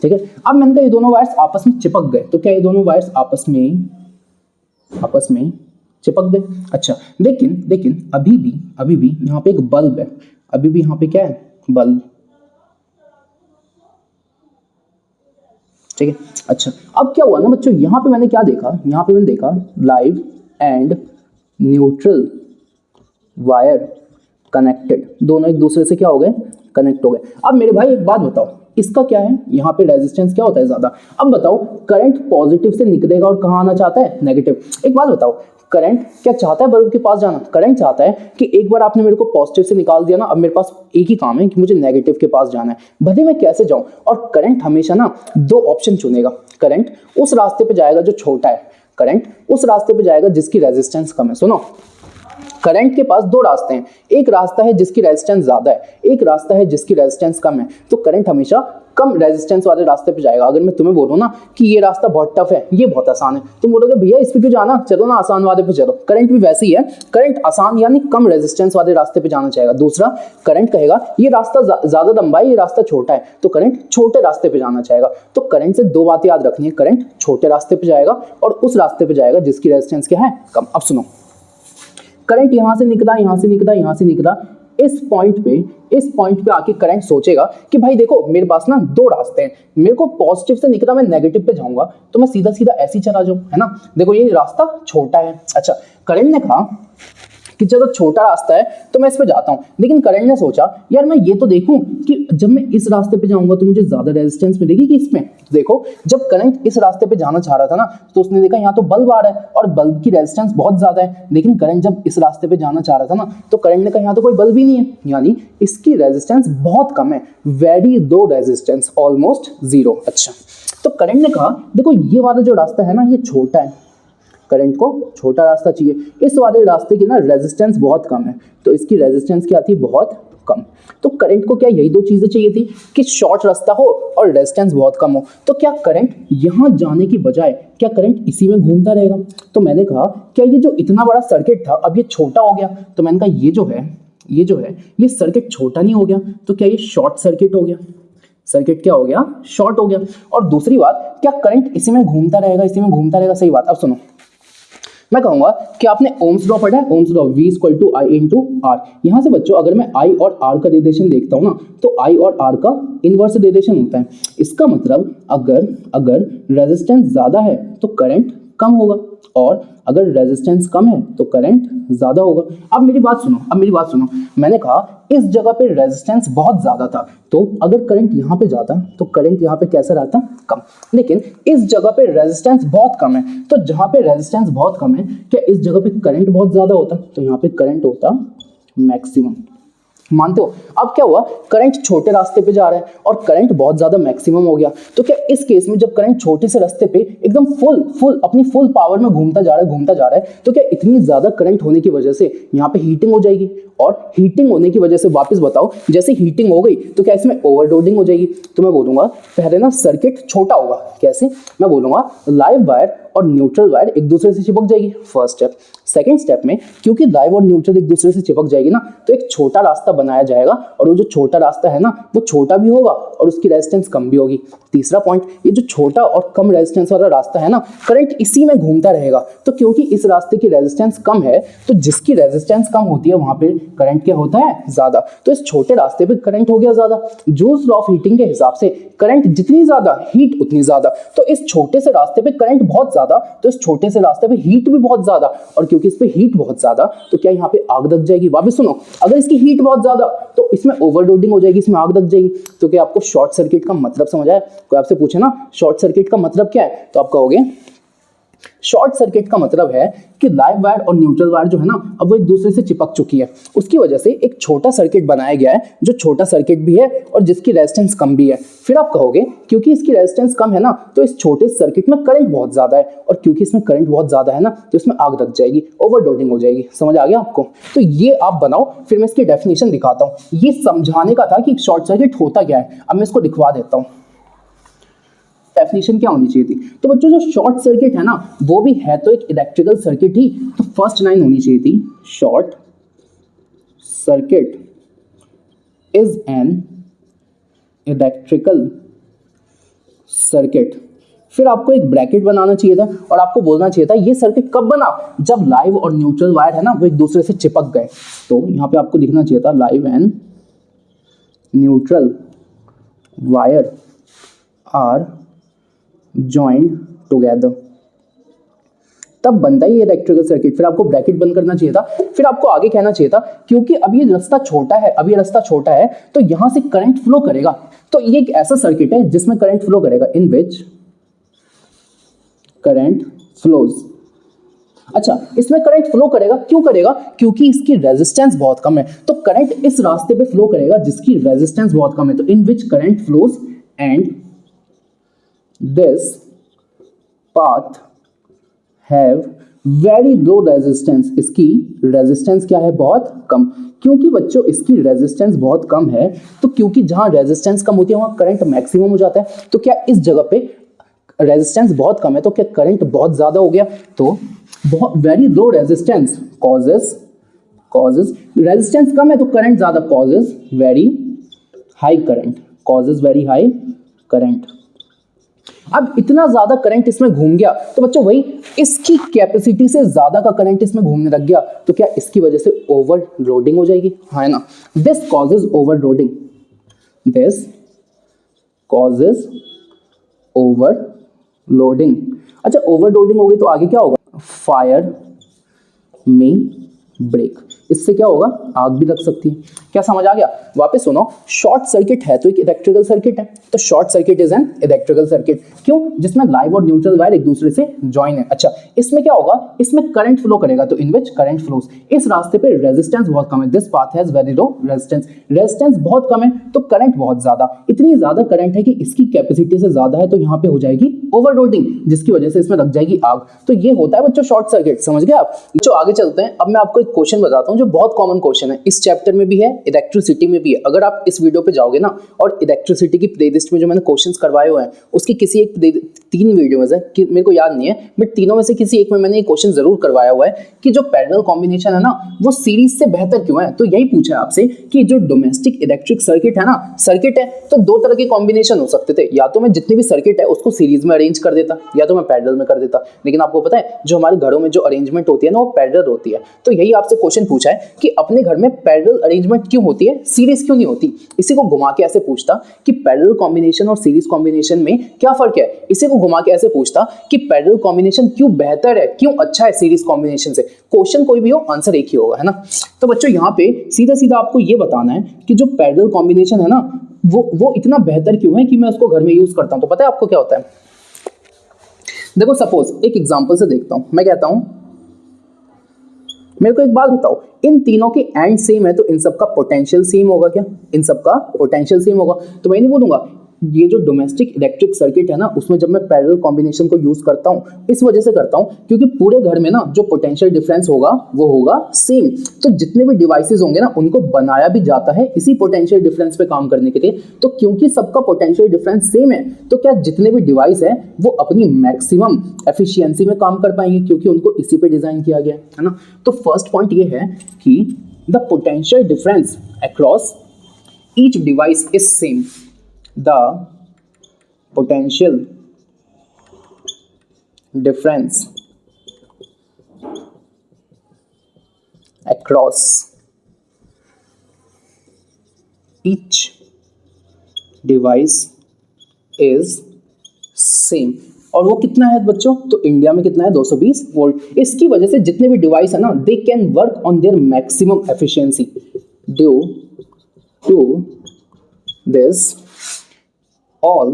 ठीक है। अब मैंने कहा ये दोनों वायर्स आपस में चिपक गए, तो क्या ये दोनों वायर्स आपस में चिपक गए। अच्छा लेकिन अभी भी यहाँ पे एक बल्ब है, अभी भी यहाँ पे क्या है, बल्ब, ठीक है। अच्छा अब क्या हुआ ना बच्चों, यहाँ पे मैंने क्या देखा, यहाँ पे मैंने देखा live and neutral wire connected, दोनों एक दूसरे से क्या हो गए, कनेक्ट हो गए। अब मेरे भाई एक बात बताओ, इसका क्या है, यहाँ पे रेजिस्टेंस क्या होता है ज्यादा। अब बताओ करंट पॉजिटिव से निकलेगा और कहाँ आना चाहता है, नेगेटिव। एक बात बताओ, करंट क्या चाहता है बल्ब के पास जाना, करंट चाहता है कि एक बार आपने मेरे को पॉजिटिव से निकाल दिया ना, अब मेरे पास एक ही काम है कि मुझे नेगेटिव के पास जाना है, भले मैं कैसे जाऊं। और करंट हमेशा ना दो ऑप्शन चुनेगा, करंट उस रास्ते पे जाएगा जो छोटा है, करंट उस रास्ते पे जाएगा जिसकी रेजिस्टेंस कम है। सुनो, करंट के पास दो रास्ते हैं, एक रास्ता है जिसकी रेजिस्टेंस ज्यादा है, एक रास्ता है जिसकी रेजिस्टेंस कम है, तो करंट हमेशा कम रेजिस्टेंस वाले रास्ते पे जाएगा। अगर मैं तुम्हें बोलूँ ना कि ये रास्ता बहुत टफ है, ये बहुत आसान है, तुम बोलोगे भैया इस पे क्यों जाना, चलो ना आसान वाले पे चलो। करंट भी वैसे ही है, करंट आसान यानी कम रेजिस्टेंस वाले रास्ते पे जाना चाहेगा। दूसरा, करंट कहेगा ये रास्ता ज्यादा लंबा है, ये रास्ता छोटा है, तो करंट छोटे रास्ते पे जाना चाहेगा। तो करंट से दो बातें याद रखनी है, करंट छोटे रास्ते पे जाएगा और उस रास्ते पे जाएगा जिसकी रेजिस्टेंस क्या है, कम। अब सुनो, करंट यहां से निकला, यहां से निकला, यहां से निकला, इस पॉइंट पे आके करंट सोचेगा कि भाई देखो मेरे पास ना दो रास्ते हैं, मेरे को पॉजिटिव से निकला, मैं नेगेटिव पे जाऊंगा तो मैं सीधा सीधा ऐसे ही चला जाऊं, है ना। देखो ये रास्ता छोटा है। अच्छा, करंट ने कहा कि चलो छोटा रास्ता है तो मैं इस पे जाता हूँ, लेकिन करंट ने सोचा यार मैं ये तो देखूं कि जब मैं इस रास्ते पे जाऊंगा तो मुझे ज्यादा रेजिस्टेंस मिलेगी कि इसमें। देखो जब करंट इस रास्ते पे जाना चाह रहा था ना तो उसने देखा यहाँ तो बल्ब आ रहा है और बल्ब की रेजिस्टेंस बहुत ज्यादा है, लेकिन करंट जब इस रास्ते पे जाना चाह रहा था ना तो करंट ने कहा यहाँ तो कोई बल्ब ही नहीं है, यानी इसकी रेजिस्टेंस बहुत कम है, very low resistance, almost zero. अच्छा, तो करंट ने कहा देखो ये वाला जो रास्ता है ना ये छोटा है, करंट को छोटा रास्ता चाहिए, इस वाले रास्ते की ना रेजिस्टेंस बहुत कम है, तो इसकी रेजिस्टेंस क्या थी, बहुत कम। तो करंट को क्या यही दो चीजें चाहिए थी कि शॉर्ट रास्ता हो और रेजिस्टेंस बहुत कम हो। तो क्या करंट यहां जाने की बजाय क्या करंट इसी में घूमता रहेगा? तो मैंने कहा क्या ये जो इतना बड़ा सर्किट था अब ये छोटा हो गया, तो मैंने कहा ये जो है ये सर्किट छोटा नहीं हो गया, तो क्या ये शॉर्ट सर्किट हो गया? सर्किट क्या हो गया, शॉर्ट हो गया। और दूसरी बात, क्या करंट इसी में घूमता रहेगा, इसी में घूमता रहेगा? सही बात। अब सुनो, मैं कहूंगा कि आपने ओम्स लॉ पढ़ा है, Ohm's law V = I × R। यहां से बच्चों अगर मैं I और R का रिलेशन देखता हूं ना तो I और R का इनवर्स रिलेशन होता है। इसका मतलब अगर रेजिस्टेंस ज्यादा है तो करंट कम होगा और अगर रेजिस्टेंस कम है तो करंट ज्यादा होगा। अब मेरी बात सुनो, मैंने कहा इस जगह पे रेजिस्टेंस बहुत ज्यादा था तो अगर करंट यहाँ पे जाता तो करंट यहाँ पे कैसा रहता, कम। लेकिन इस जगह पे रेजिस्टेंस बहुत कम है, तो जहां पे रेजिस्टेंस बहुत कम है क्या इस जगह पे करंट बहुत ज्यादा होता, तो यहाँ पे करंट होता मैक्सिमम। मानते हो? अब क्या हुआ, करंट छोटे रास्ते पे जा रहा है और करंट बहुत ज्यादा मैक्सिमम हो गया, तो क्या इस केस में जब करंट छोटे से रास्ते पे एकदम फुल अपनी फुल पावर में घूमता जा रहा है तो क्या इतनी ज्यादा करंट होने की वजह से यहाँ पे हीटिंग हो जाएगी? और हीटिंग होने की वजह से वापस बताओ, जैसे हीटिंग हो गई तो क्या इसमें ओवरलोडिंग हो जाएगी? तो मैं बोलूंगा पहले ना सर्किट छोटा होगा। कैसे? मैं बोलूंगा लाइव वायर और न्यूट्रल वायर एक दूसरे से चिपक जाएगी, फर्स्ट स्टेप। सेकंड स्टेप में क्योंकि लाइव और न्यूट्रल एक दूसरे से चिपक जाएगी ना तो एक छोटा रास्ता बनाया जाएगा और वो जो छोटा रास्ता है ना वो छोटा भी होगा और उसकी रेजिस्टेंस कम भी होगी। तीसरा पॉइंट, ये जो छोटा और कम रेजिस्टेंस वाला रास्ता है ना करंट इसी में घूमता रहेगा, तो क्योंकि इस रास्ते की रेजिस्टेंस कम है तो जिसकी रेजिस्टेंस कम होती है वहां पे करंट क्या होता है, ज्यादा। तो इस छोटे रास्ते पे करंट हो गया ज्यादा। जूल्स लॉ ऑफ हीटिंग के हिसाब से करंट जितनी ज्यादा हीट उतनी ज्यादा, तो इस छोटे से रास्ते पे करंट बहुत ज्यादा तो इस छोटे से रास्ते पे हीट भी बहुत ज्यादा, और क्योंकि इस पे हीट बहुत ज्यादा तो क्या यहाँ पे आग लग जाएगी? वापस सुनो, अगर इसकी हीट बहुत ज्यादा तो इसमें ओवरलोडिंग हो जाएगी, इसमें आग लग जाएगी। तो क्या आपको शॉर्ट सर्किट का मतलब समझ आया? कोई आपसे पूछे ना शॉर्ट सर्किट का मतलब क्या है तो आप कहोगे शॉर्ट सर्किट का मतलब है कि लाइव वायर और न्यूट्रल वायर जो है ना अब वो एक दूसरे से चिपक चुकी है, उसकी वजह से एक छोटा सर्किट बनाया गया है जो छोटा सर्किट भी है और जिसकी रेजिस्टेंस कम भी है। फिर आप कहोगे क्योंकि इसकी रेजिस्टेंस कम है ना तो इस छोटे सर्किट में करंट बहुत ज्यादा है और क्योंकि इसमें करंट बहुत ज्यादा है ना तो इसमें आग लग जाएगी, ओवरलोडिंग हो जाएगी। समझ आ गया आपको? तो ये आप बनाओ, फिर मैं इसकी डेफिनेशन दिखाता हूँ। ये समझाने का था कि शॉर्ट सर्किट होता क्या है, अब मैं इसको दिखवा देता हूँ। डेफिनेशन क्या होनी चाहिए थी? तो बच्चों जो शॉर्ट सर्किट है ना वो भी है तो एक इलेक्ट्रिकल सर्किट ही, तो फर्स्ट लाइन होनी चाहिए थी short circuit is an electrical circuit. फिर आपको एक ब्रैकेट बनाना चाहिए था और आपको बोलना चाहिए था ये सर्किट कब बना, जब लाइव और न्यूट्रल वायर है ना वो एक दूसरे से चिपक गए। तो यहां पे आपको लिखना चाहिए था live and neutral wire are joined together, तब बनता है ये इलेक्ट्रिकल सर्किट। फिर आपको ब्रैकेट बंद करना चाहिए था, फिर आपको आगे कहना चाहिए था क्योंकि अब ये रास्ता छोटा है, अब ये रास्ता छोटा है तो यहां से करंट फ्लो करेगा, तो ये एक ऐसा सर्किट है जिसमें करंट फ्लो करेगा, इन विच करंट फ्लोज। अच्छा, इसमें करंट फ्लो करेगा, क्यों करेगा? क्योंकि इसकी रेजिस्टेंस बहुत कम है, तो करंट इस रास्ते पे फ्लो करेगा जिसकी रेजिस्टेंस बहुत कम है, तो in which current flows and this path have very low resistance, इसकी रेजिस्टेंस क्या है, बहुत कम। क्योंकि बच्चों इसकी रेजिस्टेंस बहुत कम है, तो क्योंकि जहां रेजिस्टेंस कम होती है वहां करंट मैक्सिमम हो जाता है, तो क्या इस जगह पे रेजिस्टेंस बहुत कम है तो क्या करंट बहुत ज्यादा हो गया, तो बहुत very low resistance causes resistance कम है तो करंट ज्यादा, causes very high current, causes very high current. अब इतना ज्यादा करंट इसमें घूम गया तो बच्चों वही इसकी कैपेसिटी से ज्यादा का करंट इसमें घूमने लग गया, तो क्या इसकी वजह से ओवरलोडिंग हो जाएगी, है ना। This causes overloading, this causes overloading. अच्छा ओवरलोडिंग हो गई तो आगे क्या होगा, फायर में ब्रेक, इससे क्या होगा, आग भी लग सकती है। क्या समझ आ गया, वापस सुनो, शॉर्ट सर्किट है तो एक इलेक्ट्रिकल सर्किट है, तो short circuit is an electrical circuit, क्यों, जिसमें लाइव और न्यूट्रल वायर एक दूसरे से ज्वाइन है। अच्छा इसमें क्या होगा, इसमें करंट फ्लो करेगा, तो इन विच करंट फ्लोस, इस रास्ते पे रेजिस्टेंस बहुत कम है, this path has very low resistance, resistance बहुत कम है तो करंट बहुत ज्यादा, इतनी ज्यादा करंट है कि इसकी कैपेसिटी से ज्यादा है, तो यहाँ पे हो जाएगी ओवरलोडिंग, जिसकी वजह से इसमें लग जाएगी आग। तो ये होता है बच्चों शॉर्ट सर्किट, समझ गए आप। बच्चों आगे चलते हैं, अब मैं आपको एक क्वेश्चन बताता हूँ जो बहुत कॉमन क्वेश्चन है, इस चैप्टर में भी है, इलेक्ट्रिसिटी में भी है। अगर आप इस वीडियो पे जाओगे ना और इलेक्ट्रिसिटी की प्लेलिस्ट में जो मैंने क्वेश्चंस करवाए हुए हैं उसकी किसी एक 3 वीडियो में से, मेरे को याद नहीं है बट तीनों में से किसी एक में मैंने ये क्वेश्चन जरूर करवाया हुआ है कि जो पैरेलल कॉम्बिनेशन है ना वो सीरीज से बेहतर क्यों है। तो यही पूछा है आपसे कि जो डोमेस्टिक इलेक्ट्रिक सर्किट है ना, सर्किट है तो 2 तरह के कॉम्बिनेशन हो सकते थे, या तो मैं जितने भी सर्किट है उसको सीरीज में अरेंज कर देता या तो मैं पैरेलल में कर देता, लेकिन आपको पता है जो हमारे घरों में जो अरेंजमेंट होती है ना वो पैरेलल होती है। तो यही आपसे क्वेश्चन पूछा है कि अपने घर में पैरेलल अरेंजमेंट क्यों होती है, सीरीज क्यों नहीं होती। इसी को घुमा के ऐसे पूछता कि पैरेलल कॉम्बिनेशन और सीरीज कॉम्बिनेशन में क्या फर्क है, इसी को घुमा के ऐसे पूछता कि पैरेलल कॉम्बिनेशन क्यों बेहतर है, क्यों अच्छा है सीरीज कॉम्बिनेशन से। क्वेश्चन कोई भी हो आंसर एक ही होगा, है ना। तो बच्चों यहाँ पे सीधा सीधा आपको ये बताना है कि जो पैरेलल कॉम्बिनेशन है ना वो इतना बेहतर क्यों है कि मैं उसको घर में यूज करता हूं। तो पता है आपको क्या होता है, देखो सपोज एक एग्जांपल से देखता हूं, मैं कहता हूं मेरे को एक बात बताओ, इन तीनों के एंड सेम है तो इन सब का पोटेंशियल सेम होगा क्या, इन सब का पोटेंशियल सेम होगा। तो मैं नहीं बोलूंगा ये जो डोमेस्टिक इलेक्ट्रिक सर्किट है ना उसमें जब मैं पैरेलल कॉम्बिनेशन को यूज करता हूं इस वजह से करता हूं क्योंकि पूरे घर में ना जो पोटेंशियल डिफरेंस होगा वो होगा सेम। तो जितने भी डिवाइसेस होंगे ना उनको बनाया भी जाता है इसी पोटेंशियल डिफरेंस पे काम करने के लिए। तो क्योंकि सबका पोटेंशियल डिफरेंस सेम है तो क्या जितने भी डिवाइस है वो अपनी मैक्सिमम एफिशिएंसी में काम कर पाएंगे क्योंकि उनको इसी पे डिजाइन किया गया है ना। तो फर्स्ट पॉइंट ये है कि the potential difference across each device is same, the potential difference across each device is same। और वो कितना है बच्चों, तो इंडिया में कितना है 220 वोल्ट। इसकी वजह से जितने भी डिवाइस है ना they can work on their maximum efficiency due to this all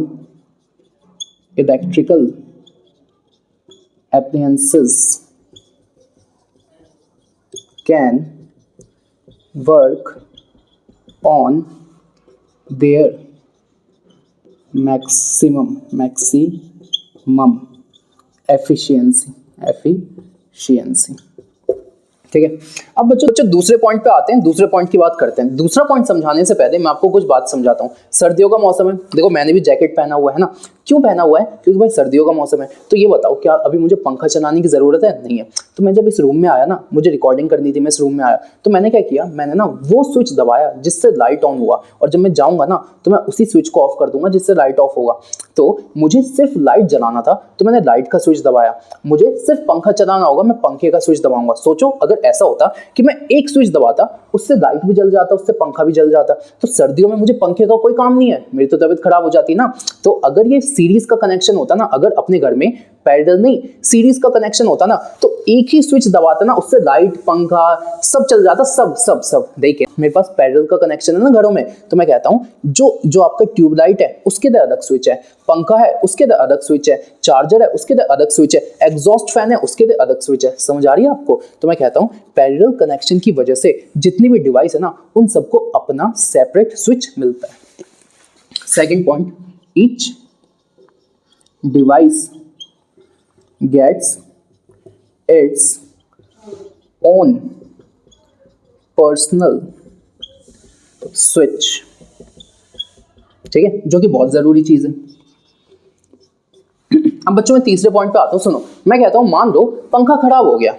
electrical appliances can work on their maximum efficiency। ठीक है, अब बच्चों दूसरे पॉइंट पे आते हैं, दूसरे पॉइंट की बात करते हैं। दूसरा पॉइंट समझाने से पहले मैं आपको कुछ बात समझाता हूँ। सर्दियों का मौसम है, देखो मैंने भी जैकेट पहना हुआ है ना, क्यों पहना हुआ है, क्योंकि भाई सर्दियों का मौसम है। तो ये बताओ क्या अभी मुझे पंखा चलाने की जरूरत है, नहीं है। तो मैं जब इस रूम में आया ना, मुझे रिकॉर्डिंग करनी थी, मैं इस रूम में आया तो मैंने क्या किया, मैंने ना वो स्विच दबाया जिससे लाइट ऑन हुआ, और जब मैं जाऊंगा ना तो मैं उसी स्विच को ऑफ कर दूंगा जिससे लाइट ऑफ होगा। तो मुझे सिर्फ लाइट जलाना था तो मैंने लाइट का स्विच दबाया, मुझे सिर्फ पंखा चलाना होगा मैं पंखे का स्विच दबाऊंगा। सोचो अगर ऐसा होता कि मैं एक स्विच दबाता उससे लाइट भी जल जाता, उससे पंखा भी जल जाता, तो सर्दियों में मुझे पंखे का कोई काम नहीं है, मेरी तो तबीयत खराब हो जाती ना। तो अगर ये सीरीज का कनेक्शन होता ना, अगर अपने घर में पैरेलल नहीं सीरीज का कनेक्शन होता ना तो एक ही स्विच दबाता ना उससे लाइट पंखा सब चल जाता, सब सब सब। देखिए मेरे पास पैरेलल का कनेक्शन है ना घरों में, तो मैं कहता हूं जो आपका ट्यूबलाइट है उसके लिए अलग स्विच है, पंखा है उसके लिए अलग स्विच है, चार्जर है उसके लिए अलग स्विच है, एग्जॉस्ट फैन है उसके लिए अलग स्विच है। समझ आ रही है आपको। तो मैं कहता हूं पैरेलल कनेक्शन की वजह से जितनी भी डिवाइस है ना उन सबको अपना सेपरेट स्विच मिलता है। Second point, each device gets its own personal switch, ठीक है, जो कि बहुत जरूरी चीज है। अब बच्चों मैं तीसरे पॉइंट पे आता हूं, सुनो। मैं कहता हूं मान लो पंखा खराब हो गया,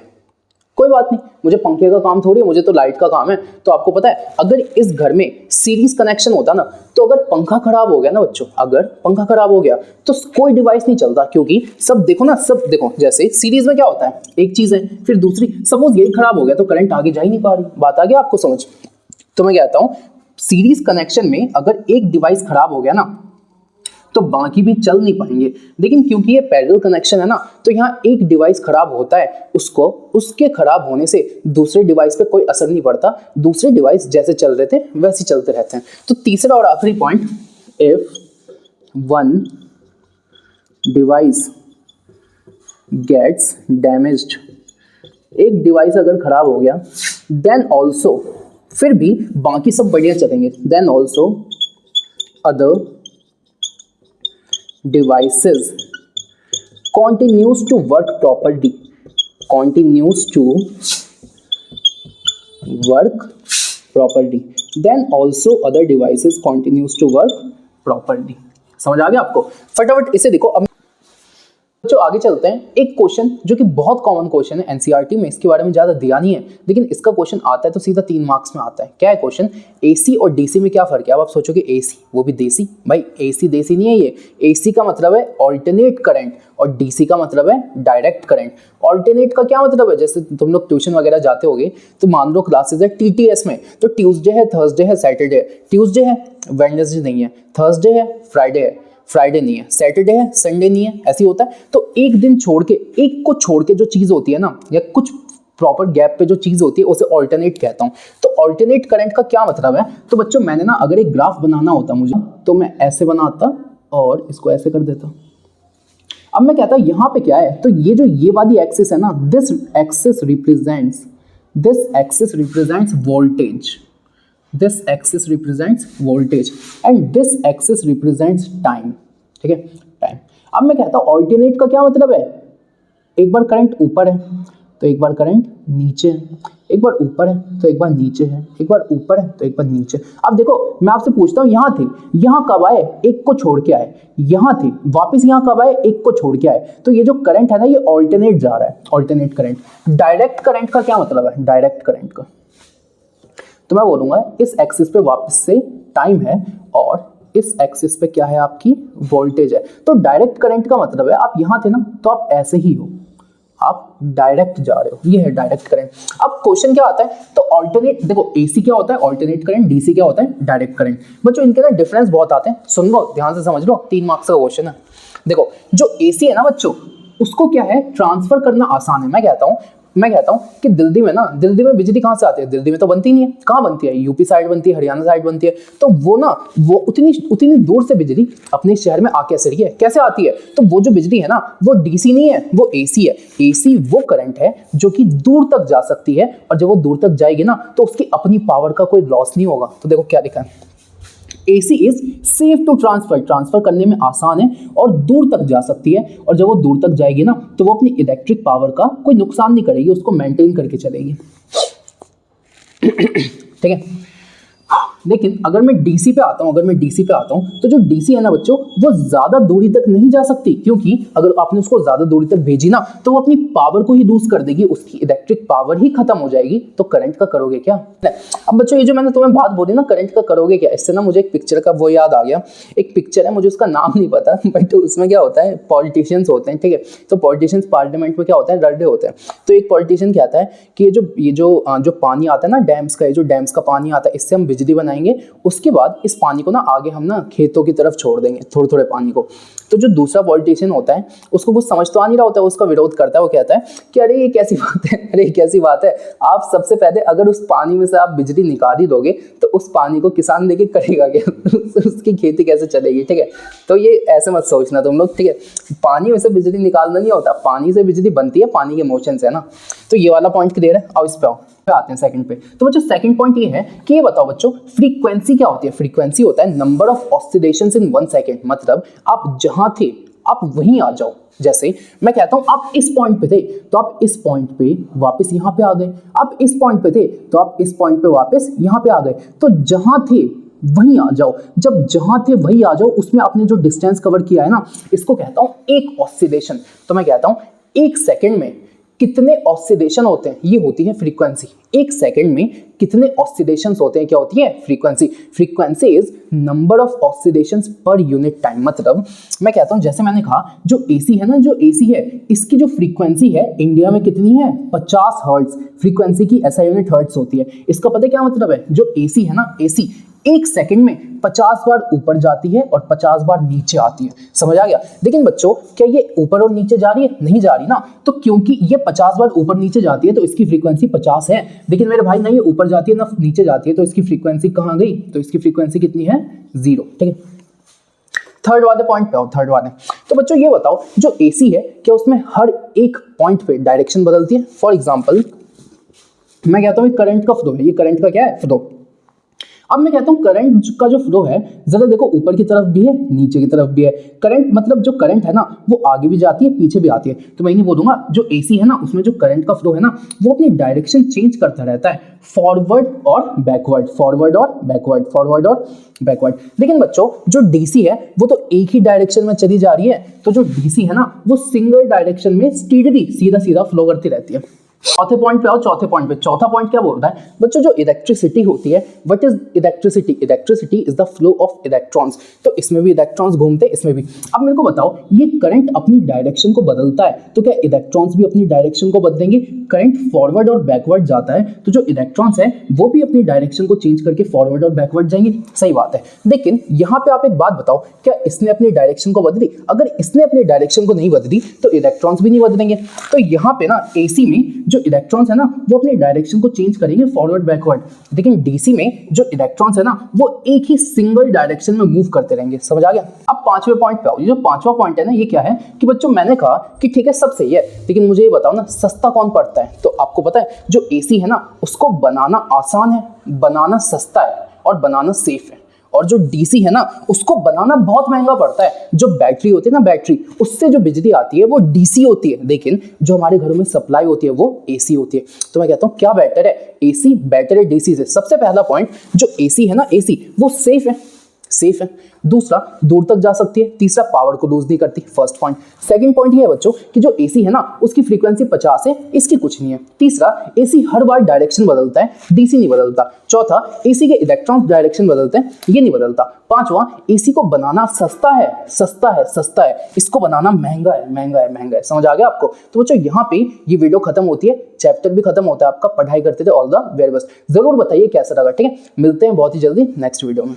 कोई बात नहीं, मुझे पंखे का काम थोड़ी है, मुझे तो लाइट का काम है। तो आपको पता है अगर इस घर में सीरीज कनेक्शन होता ना, तो अगर पंखा खराब हो गया ना बच्चों, अगर पंखा खराब हो गया तो कोई डिवाइस नहीं चलता, क्योंकि सब देखो ना, सब देखो, जैसे सीरीज में क्या होता है, एक चीज है फिर दूसरी, सपोज यही खराब हो गया तो करंट आगे जा ही नहीं पा रही। बात आ गया आपको समझ? तो मैं कहता हूं सीरीज कनेक्शन में अगर एक डिवाइस खराब हो गया ना तो बाकी भी चल नहीं पाएंगे, लेकिन क्योंकि ये पैरेलल कनेक्शन है ना, तो यहाँ एक डिवाइस खराब होता है, उसको उसके खराब होने से दूसरे डिवाइस पे कोई असर नहीं पड़ता, दूसरे डिवाइस जैसे चल रहे थे वैसे चलते रहते हैं। तो तीसरा और आखिरी point, if one device gets damaged, एक डिवाइस अगर खराब हो गया, देन ऑल्सो, फिर भी बाकी सब बढ़िया चलेंगे, then also other devices continues to work properly, continues to work properly, then also other devices continues to work properly। समझ आ गया आपको? फटाफट इसे देखो। अब जो आगे चलते हैं, एक क्वेश्चन जो कि बहुत कॉमन क्वेश्चन है एनसीईआरटी में, इसके बारे में ज्यादा दिया नहीं है, लेकिन इसका क्वेश्चन आता है तो सीधा 3 मार्क्स में आता है। क्या है क्वेश्चन? एसी और डीसी में क्या फर्क है? अब आप सोचोगे एसी, वो भी देसी? भाई एसी देसी नहीं है ये। एसी का मतलब है ऑल्टरनेट करंट और डीसी का मतलब है डायरेक्ट करंट। ऑल्टरनेट का क्या मतलब है? जैसे तुम लोग ट्यूशन वगैरह जाते होगे तो मान लो क्लासेस है टीटीएस में, तो ट्यूसडे है, थर्सडे है, सैटरडे है। ट्यूसडे है, वेडनेसडे नहीं है, थर्सडे है, फ्राइडे है, फ्राइडे नहीं है, सैटरडे है, संडे नहीं है, ऐसे होता है। तो एक दिन छोड़ के, एक को छोड़ के जो चीज होती है ना, या कुछ प्रॉपर गैप पे जो चीज होती है उसे ऑल्टरनेट कहता हूं। तो ऑल्टरनेट करंट का क्या मतलब है? तो बच्चों मैंने ना, अगर एक ग्राफ बनाना होता मुझे, तो मैं ऐसे बनाता और इसको ऐसे कर देता। अब मैं कहता यहां पे क्या है, तो ये जो ये वाली एक्सिस है ना, this axis represents voltage, this axis represents voltage and this axis represents time, ठीक है, टाइम। अब मैं कहता हूं ऑल्टरनेट का क्या मतलब है? एक बार करंट ऊपर है तो एक बार करंट नीचे है, एक बार ऊपर है तो एक बार नीचे है, एक बार ऊपर है तो एक बार नीचे। अब देखो मैं आपसे पूछता हूं, यहां थे, यहां कब आए? एक को छोड़ के आए, यहां थे, वापस यहां कब आए? एक को छोड़ के आए। तो ये जो करंट है ना, ये ऑल्टरनेट जा रहा है, ऑल्टरनेट करंट। डायरेक्ट करंट का क्या मतलब है? डायरेक्ट करंट का तो मैं बोलूंगा इस एक्सिस पे वापस से टाइम है और इस एक्सिस पे क्या है? आपकी वोल्टेज है। तो डायरेक्ट करंट का मतलब है आप यहां थे ना, तो आप ऐसे ही हो, आप डायरेक्ट जा रहे हो, ये है डायरेक्ट करंट। अब क्वेश्चन क्या आता है? तो ऑल्टरनेट, देखो एसी क्या होता है? Alternate current. डीसी क्या होता है? Direct current. बच्चों इनके ना डिफरेंस बहुत आते हैं, सुन लो ध्यान से, समझ लो, 3 मार्क्स का क्वेश्चन है। देखो जो एसी है ना बच्चों, उसको क्या है? ट्रांसफर करना आसान है। मैं कहता हूं कि दिल्ली में बिजली कहां से आती है? दिल्ली में तो बनती नहीं है। कहां बनती है? यूपी साइड बनती है, हरियाणा साइड बनती है। तो वो उतनी दूर से बिजली अपने शहर में आके असर है, कैसे आती है? तो वो जो बिजली है ना, वो डीसी नहीं है, वो एसी है। एसी वो करंट है जो कि दूर तक जा सकती है, और जब वो दूर तक जाएगी ना, तो उसकी अपनी पावर का कोई लॉस नहीं होगा। तो देखो क्या लिखा है, AC is safe to transfer करने में आसान है और दूर तक जा सकती है, और जब वो दूर तक जाएगी ना, तो वो अपनी इलेक्ट्रिक पावर का कोई नुकसान नहीं करेगी, उसको मेंटेन करके चलेगी। ठीक है, लेकिन अगर मैं डीसी पे आता हूं, तो जो डीसी है ना बच्चों, वो ज्यादा दूरी तक नहीं जा सकती, क्योंकि अगर आपने उसको ज्यादा दूरी तक भेजी ना, तो वो अपनी पावर को ही लूज कर देगी, उसकी इलेक्ट्रिक पावर ही खत्म हो जाएगी। तो करंट का करोगे क्या? अब बच्चों ये जो मैंने तुम्हें बात बोली ना, करंट का करोगे क्या, इससे ना मुझे एक पिक्चर का वो याद आ गया। एक पिक्चर है, मुझे उसका नाम नहीं पता, बट उसमें क्या होता है, पॉलिटिशियंस होते हैं, ठीक है। तो पॉलिटिशियंस पार्लियामेंट में क्या होता है, लड़ रहे होते हैं। तो एक पॉलिटिशियन कहता है कि ये जो पानी आता है ना डैम्स का, ये जो डैम्स का पानी आता है, इससे हम बिजली बनाएंगे, उसके बाद इस पानी को ना आगे हम ना खेतों की तरफ छोड़ देंगे, थोड़े थोड़े पानी को। तो जो दूसरा पॉलिटिशियन होता है, उसको कुछ समझ तो आ नहीं रहा होता है, उसका विरोध करता है। वो कहता है कि अरे ये कैसी बात है, आप सबसे पहले अगर उस पानी में से आप बिजली निकाल ही दोगे, तो उस पानी को किसान लेके करेगा क्या? उसकी खेती कैसे चलेगी? ठीक है, तो ये ऐसे मत सोचना तुम लोग, ठीक है। पानी में से बिजली निकालना नहीं होता, पानी से बिजली बनती है, पानी के मोशन से, है ना। तो ये वाला पॉइंट क्लियर है। अब इस पे आते हैं सेकंड पे। तो बच्चों सेकंड पॉइंट ये है कि ये बताओ बच्चों, फ्रीक्वेंसी क्या होती है? फ्रीक्वेंसी होता है number of oscillations in 1 second. मतलब आप जहां थे आप वहीं आ जाओ। जैसे मैं कहता हूं आप इस पॉइंट पे थे तो आप इस पॉइंट पे वापस यहां पे आ गए, आप इस पॉइंट पे थे तो आप इस पॉइंट पे वापस यहां पे आ गए। तो जहां थे वहीं आ जाओ। जब जहां थे वहीं आ जाओ, उसमें आपने जो डिस्टेंस कवर किया है ना, इसको कहता हूं एक ऑसिलेशन। तो मैं कहता हूं एक सेकंड में कितने ऑसिलेशन होते हैं, ये होती है फ्रीक्वेंसी। एक सेकंड में कितने ऑसिलेशंस होते हैं, क्या होती है? Frequency. Frequency is number of oscillations per unit time. मतलब मैं कहता हूं, जैसे मैंने कहा जो एसी है ना, जो एसी है इसकी जो फ्रीक्वेंसी है इंडिया में कितनी है? 50 हर्ट्ज। फ्रीक्वेंसी की ऐसा यूनिट हर्ट्ज होती है। इसका पता है क्या मतलब है? जो एसी है ना, एसी एक सेकंड में 50 बार ऊपर जाती है और 50 बार नीचे आती है। समझ आ गया? लेकिन बच्चों क्या ये ऊपर और नीचे जा रही है? नहीं जा रही ना। तो क्योंकि ये 50 बार ऊपर नीचे जाती है तो इसकी फ्रीक्वेंसी 50 है। लेकिन मेरे भाई ना ये ऊपर जाती है ना नीचे जाती है, तो इसकी फ्रीक्वेंसी कहां गई? तो इसकी फ्रीक्वेंसी कितनी है? 0। ठीक है, थर्ड वाले पॉइंट पे आओ। थर्ड वाले, तो बच्चों ये बताओ जो एसी है क्या उसमें हर एक पॉइंट पे डायरेक्शन बदलती है? फॉर एग्जांपल मैं कहता हूं करंट का फ्लो है, ये करंट का क्या है? फ्लो। अब मैं कहता हूं करंट का जो फ्लो है, जरा देखो ऊपर की तरफ भी है नीचे की तरफ भी है। करंट मतलब जो करंट है ना वो आगे भी जाती है पीछे भी आती है। तो मैं नहीं बोलूंगा जो एसी है ना उसमें जो करंट का फ्लो है ना वो अपनी डायरेक्शन चेंज करता रहता है, फॉरवर्ड और बैकवर्ड, फॉरवर्ड और बैकवर्ड, फॉरवर्ड और बैकवर्ड। लेकिन बच्चों जो डीसी है वो तो एक ही डायरेक्शन में चली जा रही है। तो जो डीसी है ना वो सिंगल डायरेक्शन में स्टीडली सीधा सीधा फ्लो करती रहती है। चौथे पॉइंट पे आओ। चौथे पॉइंट पे, चौथा पॉइंट क्या बोलता है बच्चों? जो इलेक्ट्रिसिटी होती है, what is electricity? Electricity is the flow of electrons. तो इसमें भी इलेक्ट्रॉन्स घूमते हैं, इसमें भी। अब मेरे को बताओ ये करंट अपनी डायरेक्शन को बदलता है तो क्या इलेक्ट्रॉन्स भी अपनी डायरेक्शन को बदलेंगे? करंट फॉरवर्ड और बैकवर्ड जाता है तो जो इलेक्ट्रॉन्स है वो भी अपनी डायरेक्शन को चेंज करके फॉरवर्ड और बैकवर्ड जाएंगे। सही बात है। लेकिन यहाँ पे आप एक बात बताओ, क्या इसने अपनी डायरेक्शन को बदली? अगर इसने अपनी डायरेक्शन को नहीं बदली तो इलेक्ट्रॉन्स भी नहीं बदलेंगे। तो यहाँ पे ना एसी में जो इलेक्ट्रॉन्स है ना वो अपनी डायरेक्शन को चेंज करेंगे फॉरवर्ड बैकवर्ड। लेकिन डीसी में जो इलेक्ट्रॉन्स है ना वो एक ही सिंगल डायरेक्शन में मूव करते रहेंगे। समझ आ गया? अब पांचवें पॉइंट पे आओ। ये जो पांचवा पॉइंट है ना ये क्या है कि बच्चों मैंने कहा कि ठीक है सब सही है, लेकिन मुझे ये बताओ ना सस्ता कौन पड़ता है? तो आपको पता है जो एसी है ना उसको बनाना आसान है, बनाना सस्ता है और बनाना सेफ है। और जो डीसी है ना उसको बनाना बहुत महंगा पड़ता है। जो बैटरी होती है ना, बैटरी उससे जो बिजली आती है वो डीसी होती है, लेकिन जो हमारे घरों में सप्लाई होती है वो एसी होती है। तो मैं कहता हूँ क्या बेटर है? एसी बेटर है डीसी से। सबसे पहला पॉइंट, जो एसी है ना एसी वो सेफ है, सेफ है। दूसरा दूर तक जा सकती है। तीसरा पावर को लूज नहीं करती। First point. सेकंड पॉइंट ये है बच्चों कि जो एसी है ना उसकी फ्रीक्वेंसी 50 है, इसकी कुछ नहीं है। तीसरा एसी हर बार डायरेक्शन बदलता है, डीसी नहीं बदलता। चौथा एसी के इलेक्ट्रॉन्स डायरेक्शन बदलते हैं, ये नहीं बदलता। पांचवा एसी को बनाना सस्ता है, सस्ता है, सस्ता है। इसको बनाना महंगा है, महंगा है, महंगा है। समझ आ गया आपको? तो बच्चों यहाँ पे ये वीडियो खत्म होती है, चैप्टर भी खत्म होता है आपका। पढ़ाई करते थे। All the very best. जरूर बताइए कैसा लगा। ठीक है, मिलते हैं बहुत ही जल्दी नेक्स्ट वीडियो में।